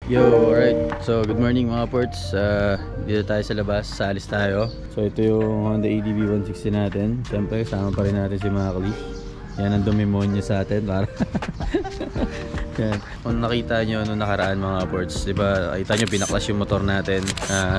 Yo, alright. So, good morning mga ports. Dito tayo sa labas, saalis tayo. So, ito yung Honda EDV 160 natin. Siyempre, kasama pa rin natin si Mackley. Yan ang dumimonyo sa atin. Para yan. Kung nakita nyo nung nakaraan mga ports, diba, nakita nyo pinaklas yung motor natin.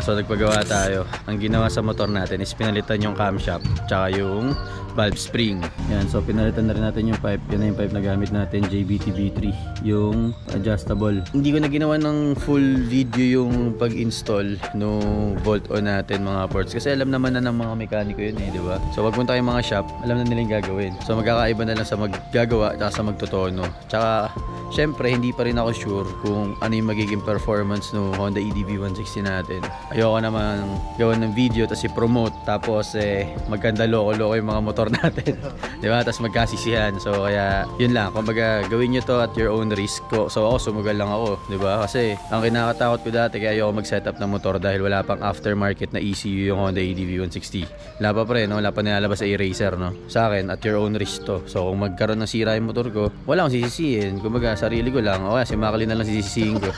So, nagpagawa tayo. Ang ginawa sa motor natin is pinalitan yung camshaft tsaka yung valve spring. Yan, so pinalitan na rin natin yung pipe. Yan na yung pipe na gamit natin, JBT V3, yung adjustable. Hindi ko na ginawa ng full video yung pag-install no bolt on natin mga ports kasi alam naman na ng mga mekaniko yun eh, di ba? So wag punta kayong mga shop, alam na nilang gagawin. So magkakaiba na lang sa maggagawa at sa magtotono. Tsaka syempre hindi pa rin ako sure kung ano yung magiging performance no Honda EDV 160 natin. Ayoko naman gawan ng video tapos i-promote tapos magkanda loko-loko yung mga motor natin. Di ba? Tapos magkasisihan. So kaya yun lang, kumbaga gawin nyo to at your own risk. So ako sumugal lang ako, di ba? Kasi ang kinakatakot ko dati kaya ayoko mag-setup ng motor dahil wala pang aftermarket na ECU yung Honda EDV 160. Wala pa pre, no? Wala pa nilalabas sa eraser, no? Sa akin, at your own risk to. So kung magkaroon ng sira yung motor ko, wala akong sisisihin. Kumbaga sarili ko lang. O kaya si Mackley na lang sisisihin ko.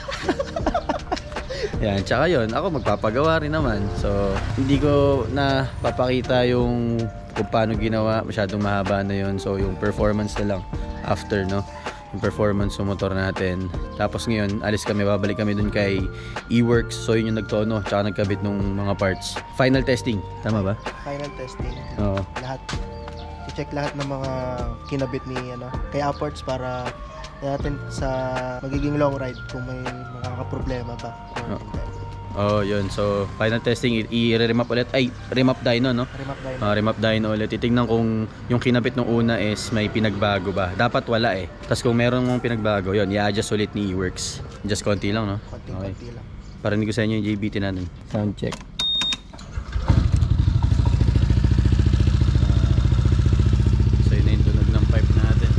Yan, tsaka yun, ako magpapagawa rin naman. So hindi ko na papakita yung kung paano ginawa, masyadong mahaba na yun. So yung performance na lang after, no? Yung performance ng motor natin. Tapos ngayon, alis kami, babalik kami dun kay E-Works. So yun yung nagtono, tsaka nagkabit ng mga parts. Final testing, tama ba? Final testing. Oo. Lahat. I-check lahat ng mga kinabit ni kay Upwards para natin sa magiging long ride kung may makakaproblema ba. Oh, yun. So, final testing, i-remap ulit. Ay, remap dyno, no? Remap dyno. Remap dyno ulit. Titignan kung yung kinabit nung una is may pinagbago ba. Dapat wala eh. Tapos kung meron mong pinagbago, yun, i-adjust ulit ni E-Works. Just konti lang, no? Konti lang. Parinig ko sa inyo yung JBT natin. Sound check. So, yun na yung tunog ng pipe natin.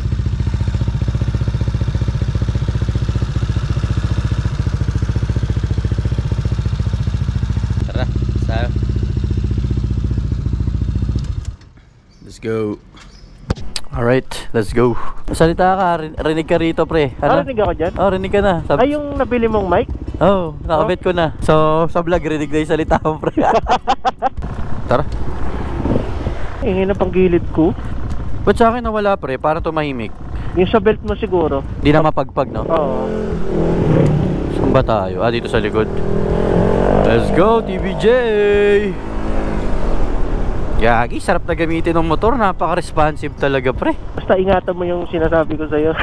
Go. Alright, let's go. Salita ka, rinig ka rito pre. Rinig ako dyan? Oh, rinig ka na. Ay, yung nabili mong mic? Oh, nakabit ko na. So, sa vlog, rinig na yung salita mo pre. Tara. Hingin na pang gilid ko. Ba't sa akin nawala pre? Parang tumahimik. Yung sa belt mo siguro. Di na mapagpag, no? Oo. Saan ba tayo? Dito sa likod. Let's go, TBJ! Yagi, sarap na gamitin ng motor. Napaka-responsive talaga, pre. Basta ingatan mo yung sinasabi ko sa'yo.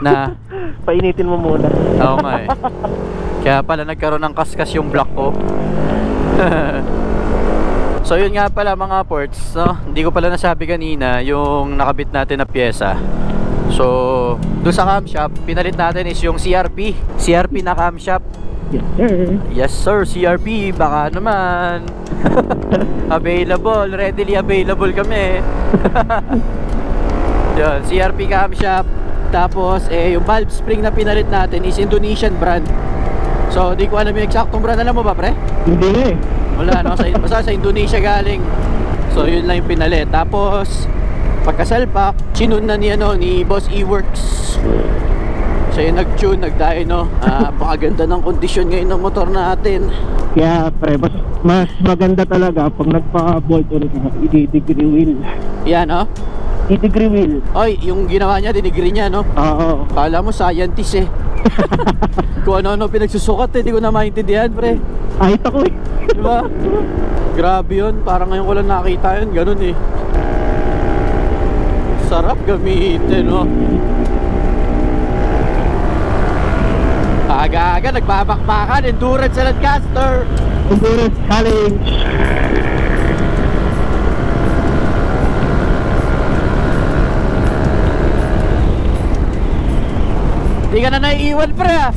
Na? Painitin mo muna. Oo nga eh. Kaya pala nagkaroon ng kaskas yung block ko. So yun nga pala mga ports, no? Hindi ko pala nasabi kanina yung nakabit natin na pyesa. So, doon sa camshaft, pinalit natin is yung CRP na camshaft. Yes sir. Yes sir, CRP, baka naman. Available, readily available kami. Yun, CRP camshaft. Tapos yung valve spring na pinalit natin is Indonesian brand. So di ko alam yung eksaktong brand. Alam mo ba pre? Hindi na eh. Wala no, basta sa Indonesia galing. So yun lang yung pinalit. Tapos pagkasalpak, chinun na ni Boss E-Works. Siya yung nag-tune, nag-dyno. Pakaganda ng kondisyon ngayon ng motor natin. Kaya pre, mas maganda talaga pag nagpa-bolt ulit ka, i-degree wheel. Yan oh. I-degree wheel. Oy, yung ginawa niya, dinegree niya no? Oo. Kala mo scientist eh. Kung ano-ano pinagsusukat eh, di ko na maintindihan pre. Kahit ako eh. Diba? Grabe yun, parang ngayon ko lang nakita yun, ganun eh. Sarap gamitin no? Aga-aga, nagbabakbakan, endurance sa Lancaster. Endurance challenge. Di ka na naiiwan pre ah.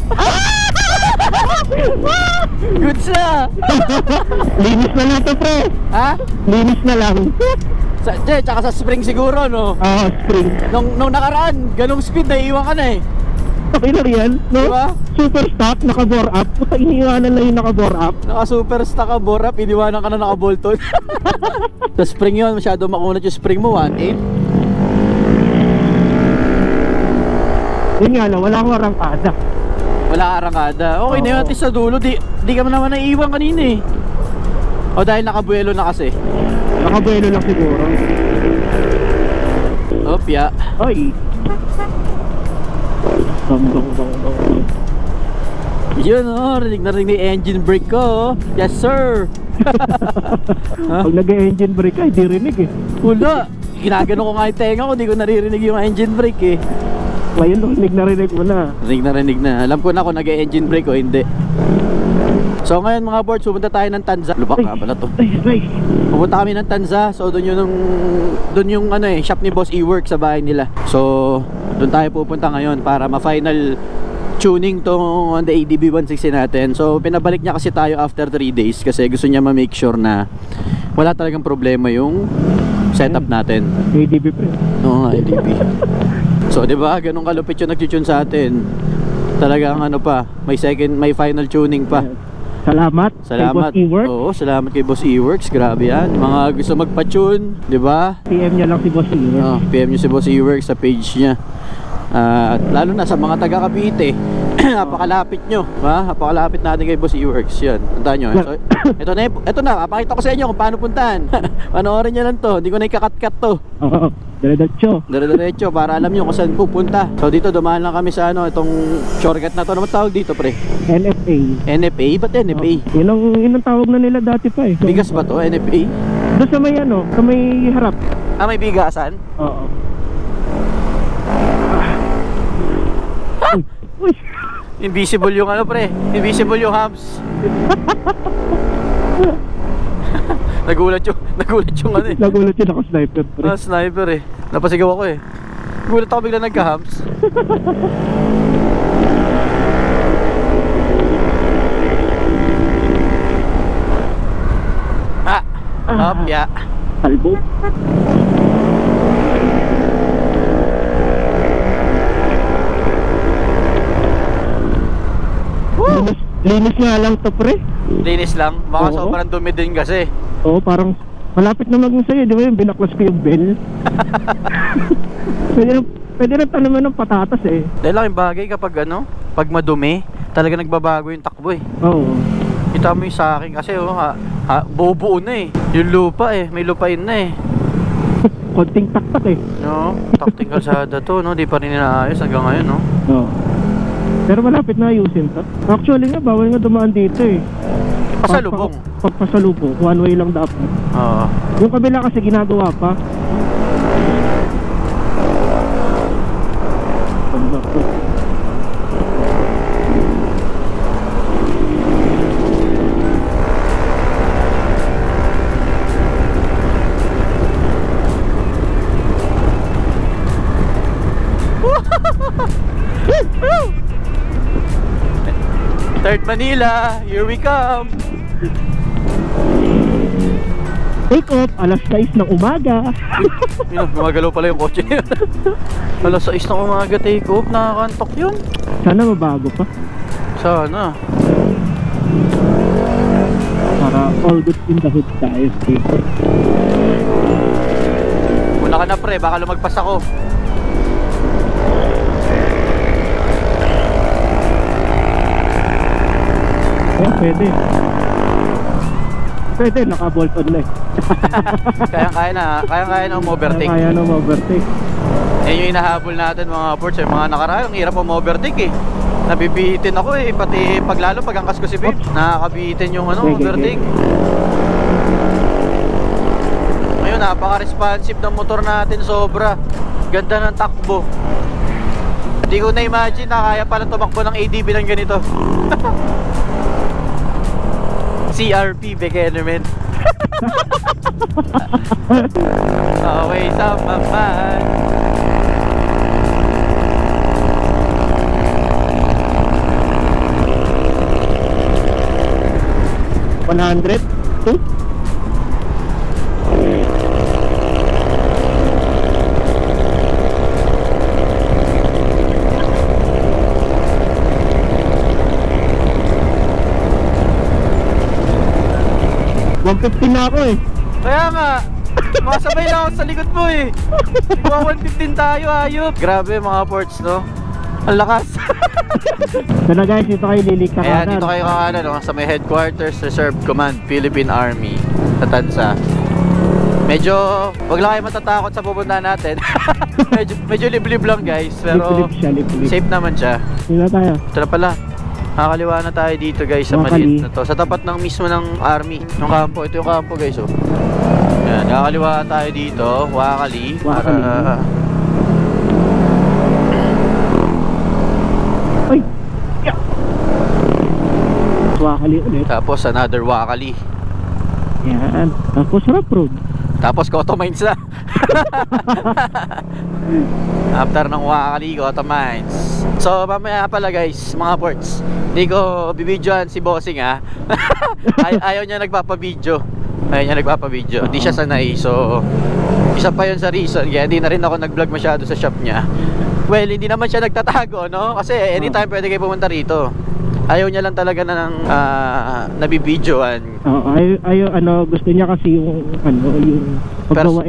Goods na. Linis na lang to pre. Ha? Linis na lang. Tsaka sa spring siguro no? Oo, spring. Nung nakaraan, ganong speed naiiwan ka na eh. Okay na yan, no? Diba? Super stock, naka-bore up. Puta, iniwanan na yung naka-bore up. Naka-super stock ka, bore up, iniwanan ka na naka-bolton. Sa spring yun, masyado makunat yung spring mo, 1.8. Yun nga lang, wala akong arangkada. Wala arangada. Okay na yun, Oo. at least sa dulo. Di ka naman naiiwan kanina eh. O dahil nakabuelo na kasi. Nakabuelo lang siguro. Opya. Ay. Bang. Yun rinig na rin yung engine brake ko. Yes sir. Pag nag-engine brake ka, hindi rinig eh. Wala. Ginagano ko nga yung tenga ko, di ko naririnig yung engine brake eh. Ngayon, rinig mo na. Rinig na. Alam ko na kung nag-engine brake o hindi. So ngayon mga boards, pupunta tayo ng Tanza. Lubak nga pala to. Ay. Pupunta kami ng Tanza. So doon yung ano shop ni Boss E-Work sa bahay nila. So doon tayo pupunta ngayon para ma-final tuning tong Honda ADB 160 natin. So pinabalik niya kasi tayo after 3 days kasi gusto niya ma-make sure na wala talagang problema yung setup natin. ADB pre. Oo nga, ADB. So, di ba, ganun kalupit yung nag-tune sa atin. Talagang ano pa, may final tuning pa. Salamat. Salamat. Kay Boss E-Work. Oo, salamat kay Boss E-Works. Grabe yan. Mga gusto magpa-tune, di ba? PM niya lang si Boss E-Work. Oh, PM nyo si Boss E-Works sa page niya. At lalo na sa mga taga Cavite. Napakalapit nyo, ha? Napakalapit natin kay Boss E-Works. Yan, tandaan nyo. So, ito na, papakita ko sa inyo kung paano puntahan. Panoorin nyo lang to, hindi ko na ikakat-kat to. Oo, dire-diretso. Dire-diretso para alam nyo kung saan pupunta. So dito dumaan lang kami sa itong shortcut na to. Ano tawag dito pre? NFA. NFA? Ba't NFA? Yun ang tawag na nila dati pa eh. Bigas ba to? NFA? Doon sa may sa may harap. Ah, may bigasan? Oo. Uy. Invisible yung ano pre, invisible yung hams. Nagulat yung ano eh. Nagulat yun ako sniper pre. Ah, sniper eh. Napasigaw ako eh. Nagulat ako bigla nagka-hams. Opya. Talbo. Linis nga lang to pre. Linis lang. Baka Oo. sobrang dumi din kasi. Oo, parang malapit na maging sa'yo, di ba yung binaklas ko yung bell? pwede na tanaman ng patatas eh. Dahil lang yung bagay kapag pag madumi, talaga nagbabago yung takbo eh. Oo. Kita mo yung sa akin kasi buo-buo na eh. Yung lupa eh, may lupain na eh. Konting taktak eh. No, takting kalsada to, no? Di pa rin inaayos hanggang ngayon, no? Oo. Pero malapit na ayusin to. Actually nga, bawal nga dumaan dito eh. Pasalubong. Pasalubong, one way lang dapat. Oo. Yung kabila kasi ginagawa pa. Third Manila, here we come. Take off, alas 6 ng umaga. Yun, gumagalaw pala yung kotse niya. Alas 6 ng umaga take off, nakakantok yun. Sana mabago pa. Sana. Para all good in the hood tayo. Muna ka na pre, baka lumagpas ako. Oh, pwede, naka-bolt on na eh. Kaya na overtake. Kaya na overtake. Yan yung hinahabol natin mga ports. Yung mga nakaraan, ang hirap overtake eh. Nabibitin ako eh, pati paglalo pag angkas ko si Babe, nakakabitin yung overtake. Ngayon, napaka-responsive ng motor natin, sobra. Ganda ng takbo. Hindi ko na-imagine na kaya pala tumakbo ng ADB ng ganito. CRP, Bekenerman. Always on my mind. $100? $150 na ako eh. Kaya nga, masabay lang ako sa likod mo eh. Mga 115 tayo, ayop. Grabe mga ports, no? Ang lakas. So na guys, dito kayo lilik sa Ayan, kanan. dito kayo kakanan, no, sa may Headquarters Reserve Command, Philippine Army, sa Tansa. Medyo, wag lang kayo matatakot sa pupuntahan natin. medyo liblib lang guys, pero Liblib siya, liblib. safe naman siya. Dito na tayo. Ito na pala. Nakakaliwa na tayo dito guys sa Wakali. maliit na to. Sa tapat ng mismo ng army. Yung kampo. Ito yung kampo guys. Oh. Ayan. Nakakaliwa tayo dito. Wakali. Wakali. Para, Ay! Yeah. Wakali ulit. tapos another Wakali. Yan. Tapos Rough Road. Tapos Cotto Mines na. After ng Wakali, Cotto Mines. So mamaya pala guys, mga ports, hindi ko bibidyoan si Bossing ha. Ayaw niya nagpapabidyo. Hindi siya sanay. So isa pa yun sa reason kaya hindi na rin ako nag-vlog masyado sa shop niya. Well, hindi naman siya nagtatago, no? Kasi anytime pwede kayo pumunta rito. Ayaw niya lang talaga na ng nabibidyoan. Ayaw, gusto niya kasi yung yung paggawa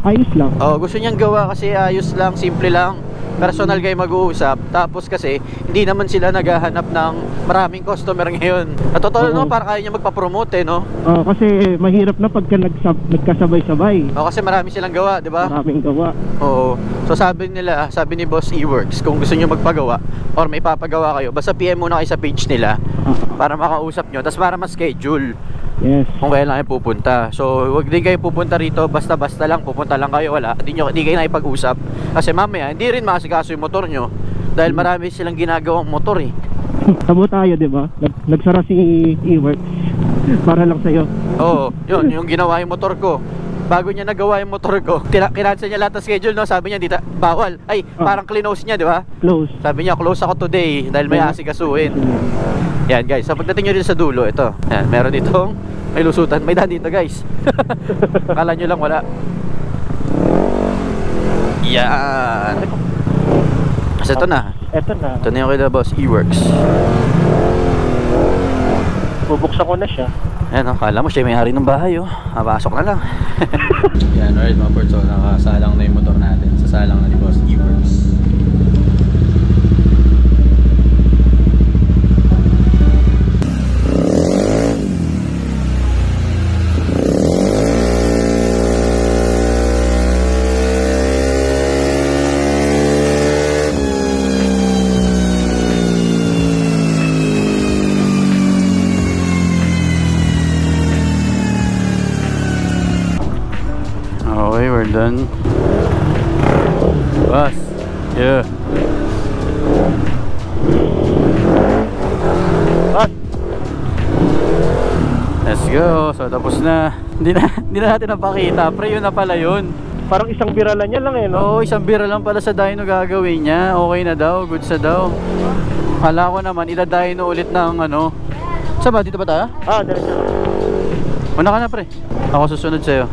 ayos lang. Oh, gusto niyang gawa kasi ayos lang, simple lang. Personal kayo mag-uusap. Tapos kasi hindi naman sila naghahanap ng maraming customer ngayon. At totoo no, parang kaya niya magpa-promote no. Kasi mahirap na pagka nagkasabay-sabay. Kasi marami silang gawa, di ba? Maraming gawa. Oo. So sabi ni Boss E-Works, kung gusto niyo magpagawa or may papagawa kayo, basta PM muna kayo sa page nila para makausap niyo, tapos para ma-schedule. Yes. Kung kailan kayo pupunta. So wag din kayo pupunta rito basta-basta lang, pupunta lang kayo, wala. Hindi kayo nakipag-usap. Kasi mamaya hindi rin makasikaso yung motor nyo dahil marami silang ginagawang motor eh. Tamo tayo, di ba? Nagsara si E-Works para lang sa'yo. Oo, yun, yung ginawa yung motor ko. Bago niya nagawa yung motor ko, kinansel niya lahat ng schedule, no? Sabi niya, dito, bawal. Ay, parang close niya, di ba? Close. Sabi niya, close ako today dahil may asikasuhin. Yan guys, so pagdating nyo dito sa dulo, ito, yan, meron ditong may lusutan, may daan dito guys. Kala nyo lang wala. Yan. Kasi ito na yung kay Boss E-Works. Bubuksan ko na siya. Ayan o, kala mo siya may hari ng bahay o. Mapasok na lang. Yan, alright mga ports, so nakasalang na yung motor natin. Sasalang na ni Boss E-Works. Okay, we're done. Boss, yeah. Boss, let's go. So tapos na. Hindi na natin napakita. Pre, yun na pala yun. Parang isang biralan niya lang eh, no? Oo, isang bira lang pala sa dyno gagawin niya. Okay na daw, goods na daw. Kala ko naman, ida-dyno ulit ng ano. Saan ba? Dito ba tayo? Diretso. Una ka na pre. Ako susunod sa'yo.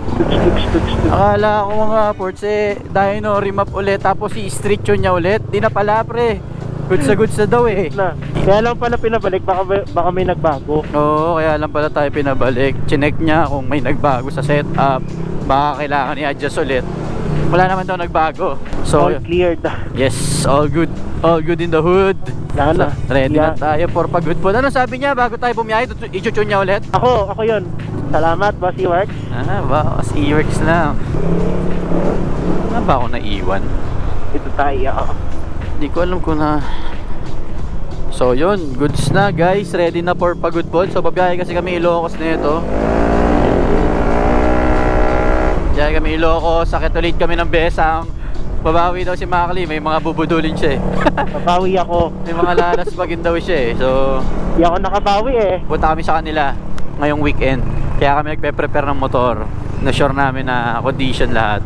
Akala ko mga ports dyno remap ulit tapos i-street yun niya ulit. Di na pala pre. Goods na daw eh. Kaya lang pala pinabalik, baka may nagbago. Oo, kaya lang pala tayo pinabalik. Chinek niya kung may nagbago sa setup. Baka kailangan i-adjust ulit. Wala naman daw nagbago. So, all cleared. yes, all good. All good in the hood. Lalo. Ready na tayo for pag-good po. Ano sabi niya bago tayo bumiyahe? I-tune niya ulit? Ako yun. Salamat, Boss E-Works. Boss E-Works na. Ano ba ako naiwan? Ito tayo. Hindi ko alam kung na. So yun, goods na guys. Ready na for pag-good po. So babiyahe kasi kami Ilocos na ito. Babiyahe kami Ilocos. Sakit ulit kami ng besang. Babawi daw si Makali. May mga bubudulin siya eh. Babawi ako. May mga lalas bagin daw siya eh. So Hindi ako nakabawi eh. punta kami sa kanila ngayong weekend. Kaya kami nagpe-prepare ng motor. Na-sure namin na condition lahat.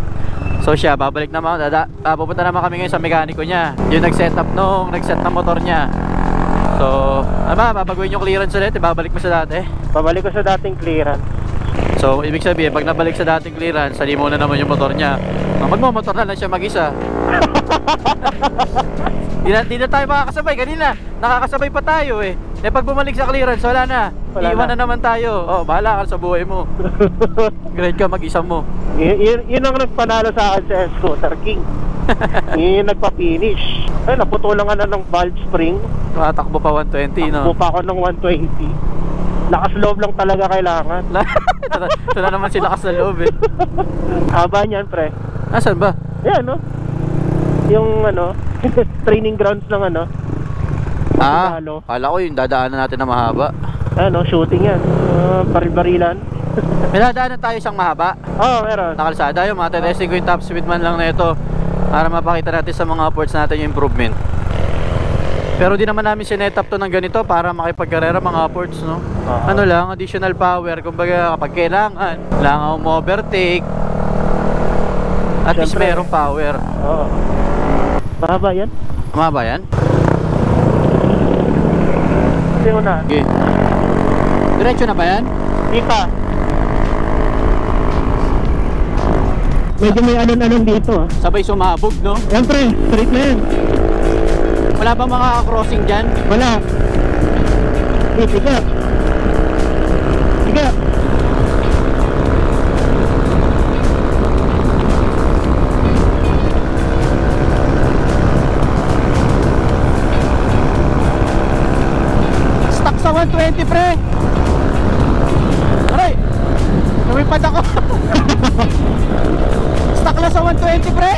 So siya, babalik naman. Pupunta naman kami ngayon sa mekaniko niya. Yung nag-set ng motor niya. So, babaguhin yung clearance ulit. Babalik mo sa dati. Pabalik ko sa dating clearance. So, ibig sabihin, pag nabalik sa dating clearance, sali mo na naman yung motor niya. Magmamotor na lang siya mag-isa. Di na tayo makakasabay. Kanina, nakakasabay pa tayo eh. Pag bumalik sa clearance, wala na. Iiwan na naman tayo. Bahala ka sa buhay mo. Great ka mag-isa mo. Yun ang nagpanalo sa akin sa Scooter King. Yung nagpa-finish. Ay, naputulan nga na ng valve spring. Tatakbo pa 120, no? Takbo pa ako ng 120. Lakas loob lang talaga kailangan. Ito na naman sila sa loob eh. Haba niyan, pre. Nasaan ba? Yan, no? Yung ano, training grounds ng ano. Ah, Sinalo. kala ko yung dadaanan natin na mahaba. Ano, shooting yan. Baril-barilan. May dadaanan tayo isang mahaba. Oo, meron. Nakalsada yung mga testing ko yung top speed man lang na ito para mapakita natin sa mga ports natin yung improvement. Pero di naman namin sinet up to ng ganito para makipagkarera mga ports, no? Ano lang, additional power. Kumbaga kapag kailangan mo overtake, at least Siyempre. merong power. Oo. Mahaba yan? Mahaba yan? Hindi ko na. Okay. Diretso na ba yan? Di pa. Medyo may alon-alon dito, ah. Sabay sumabog, no? Yan, pre. Straight na yan. Wala ba mga crossing dyan? Wala. Tiga. Tiga. Stuck sa 120, pre! Aray! Lumipad ako! Stuck lang sa 120, pre!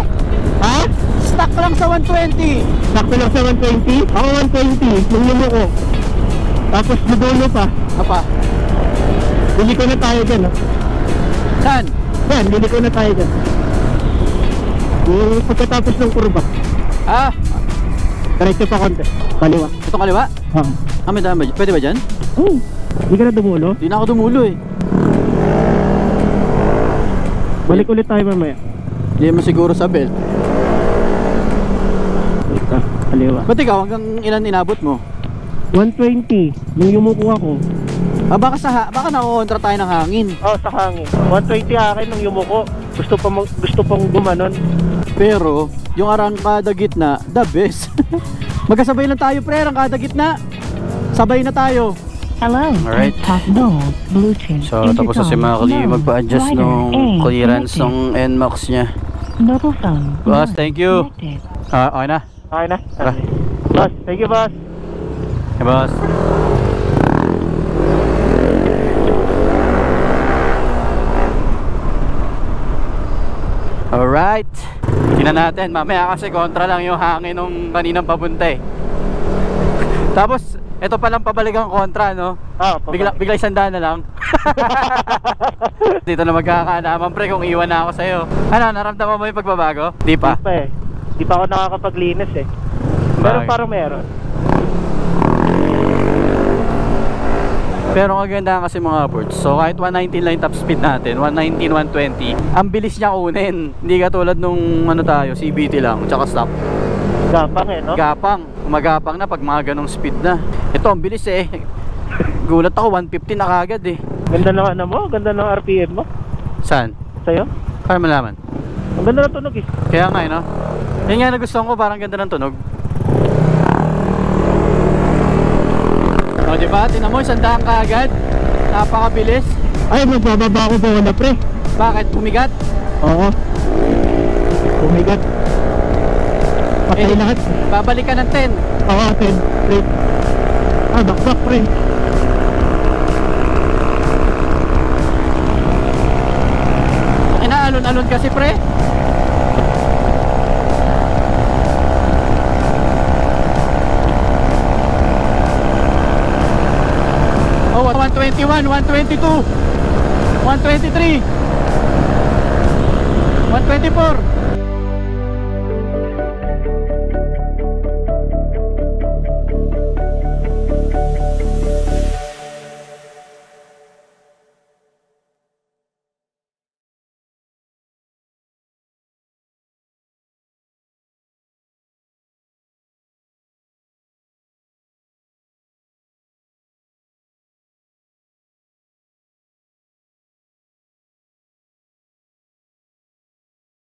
Ha? Stuck lang sa 120! Sakto lang sa 120. Ako 120. Nung lumo ko. Tapos dudulo pa. Apa? Bili ko na tayo dyan, ah. Saan? Yan, bili ko na tayo dyan. Yung pagkatapos ng kurba. Ah! Diretso pa konti. Kaliwa. Itong kaliwa? Oo. Ah, may daan ba? Pwede ba dyan? Oh. Hindi ka na dumulo? Hindi na ako dumulo eh. Balik ulit tayo mamaya. Hindi mo siguro sa belt. Ito, kaliwa. Ba't ikaw hanggang ilan inabot mo? 120. Nung yumuko ako. Ah, baka nakukontra tayo ng hangin. Oh, sa hangin. 120 akin nung yumuko. Gusto pang gumanon. Pero, yung arangkada gitna, the best. Magkasabay lang tayo, pre, arangkada gitna. Sabay na tayo. Hello. Alright. Possible Bluetooth. So, tapos na si Makali magpa-adjust nung clearance ng NMAX niya. Mobile phone. Boss, thank you. Connected. Ah, okay na. Okay na. Tara. Boss, thank you, boss. Hey, boss. Alright. Tingnan natin. Mamaya kasi kontra lang yung hangin nung kaninang papunta eh. Tapos, ito palang pabalik ang kontra, no? Bigla isandaan na lang. Dito na magkakaalaman, pre, kung iwan na ako sa'yo. Ano, naramdaman mo yung pagbabago? Di pa? Di pa eh. Di pa ako nakakapaglinis eh. Pero Bakit? parang meron. Pero ang ganda kasi mga ports. So kahit 119 lang yung top speed natin, 119, 120, ang bilis niya kunin. Hindi katulad nung ano tayo, CVT lang, tsaka stop. Gapang eh, no? Gapang, umagapang na pag mga ganong speed na. Ito ang bilis eh. Gulat ako, 150 na kagad eh. Ganda ng ano mo? Ganda ng RPM mo? Saan? Sa'yo? Para malaman. Ang ganda ng tunog eh. Kaya nga eh, no? Yan nga nagustuhan ko, parang ganda ng tunog. O diba, tinan mo, isandaan ka agad. Napakabilis. Ay, magbababa ako ba na, pre? Bakit? Pumigat? Oo. Umigat. Patay lahat. Babalik ka ng 10. Oo, 10. Pre. Ah, bakbak, pre. Inaalon-alon kasi, pre. Oh, 121, 122, 123, 124.